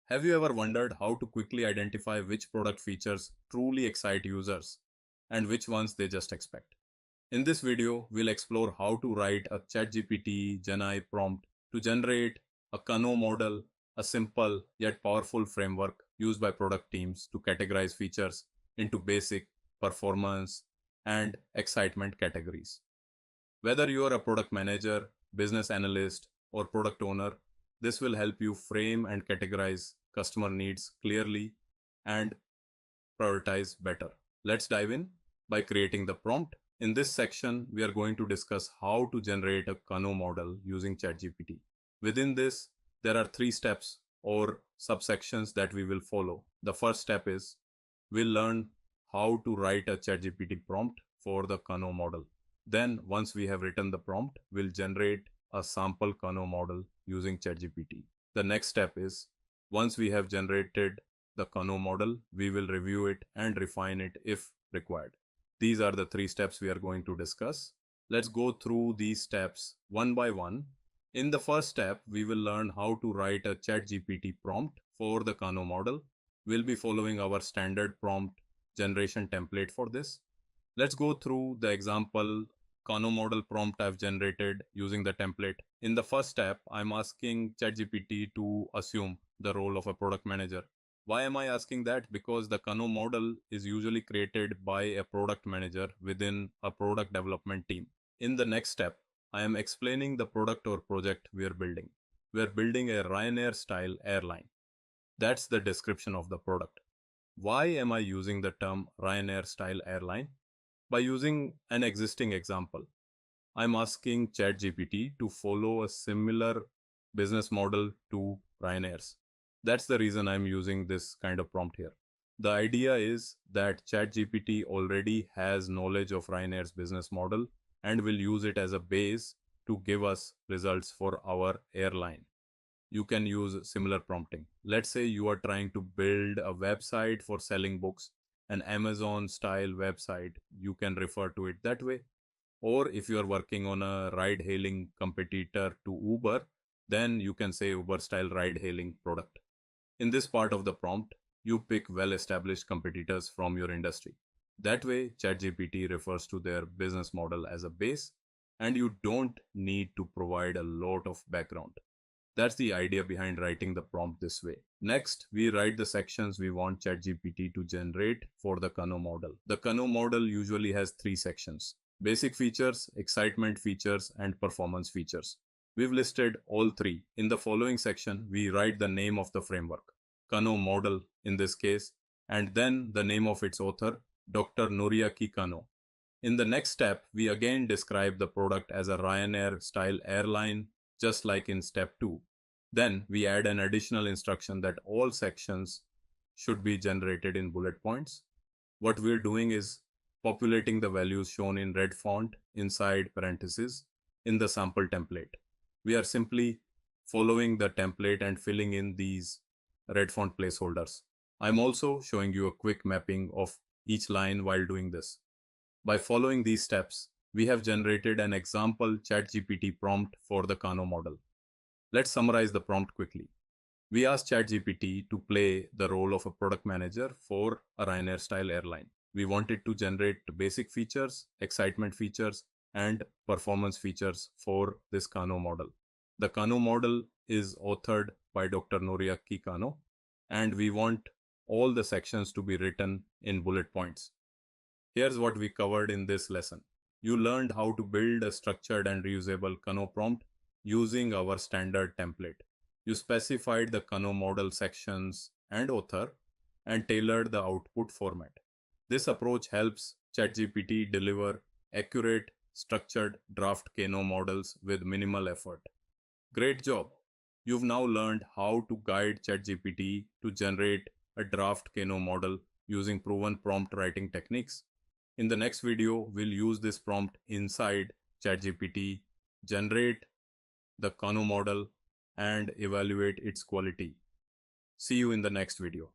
Have you ever wondered how to quickly identify which product features truly excite users and which ones they just expect? In this video, we'll explore how to write a ChatGPT Gen prompt to generate a Kano model, a simple yet powerful framework used by product teams to categorize features into basic, performance, and excitement categories. Whether you are a product manager, business analyst, or product owner, this will help you frame and categorize customer needs clearly and prioritize better. Let's dive in by creating the prompt. In this section, we are going to discuss how to generate a Kano model using ChatGPT. Within this, there are 3 steps or subsections that we will follow. The first step is we'll learn how to write a ChatGPT prompt for the Kano model. Then, once we have written the prompt, we'll generate a sample Kano model using ChatGPT. The next step is once we have generated the Kano model, we will review it and refine it if required. These are the 3 steps we are going to discuss. Let's go through these steps one by one. In the first step, we will learn how to write a ChatGPT prompt for the Kano model. We'll be following our standard prompt generation template for this. Let's go through the example Kano model prompt I've generated using the template. In the first step, I'm asking ChatGPT to assume the role of a product manager. Why am I asking that? Because the Kano model is usually created by a product manager within a product development team. In the next step, I am explaining the product or project we are building. We are building a Ryanair style airline. That's the description of the product. Why am I using the term Ryanair style airline? By using an existing example, I'm asking ChatGPT to follow a similar business model to Ryanair's. That's the reason I'm using this kind of prompt here. The idea is that ChatGPT already has knowledge of Ryanair's business model and will use it as a base to give us results for our airline. You can use similar prompting. Let's say you are trying to build a website for selling books, an Amazon style website, you can refer to it that way. Or if you are working on a ride hailing competitor to Uber, then you can say Uber style ride hailing product. In this part of the prompt, you pick well established competitors from your industry. That way, ChatGPT refers to their business model as a base, and you don't need to provide a lot of background. That's the idea behind writing the prompt this way. Next, we write the sections we want ChatGPT to generate for the Kano model. The Kano model usually has 3 sections: basic features, excitement features, and performance features. We've listed all 3. In the following section, we write the name of the framework, Kano model in this case, and then the name of its author, Dr. Noriaki Kano. In the next step, we again describe the product as a Ryanair style airline, just like in step 2. Then we add an additional instruction that all sections should be generated in bullet points. What we're doing is populating the values shown in red font inside parentheses in the sample template. We are simply following the template and filling in these red font placeholders. I'm also showing you a quick mapping of each line while doing this. By following these steps, we have generated an example ChatGPT prompt for the Kano model. Let's summarize the prompt quickly. We asked ChatGPT to play the role of a product manager for a Ryanair style airline. We wanted to generate basic features, excitement features, and performance features for this Kano model. The Kano model is authored by Dr. Noriaki Kano, and we want all the sections to be written in bullet points. Here's what we covered in this lesson. You learned how to build a structured and reusable Kano prompt using our standard template. You specified the Kano model sections and author and tailored the output format. This approach helps ChatGPT deliver accurate, structured draft Kano models with minimal effort. Great job! You've now learned how to guide ChatGPT to generate a draft Kano model using proven prompt writing techniques. In the next video, we'll use this prompt inside ChatGPT, generate the Kano model, and evaluate its quality. See you in the next video.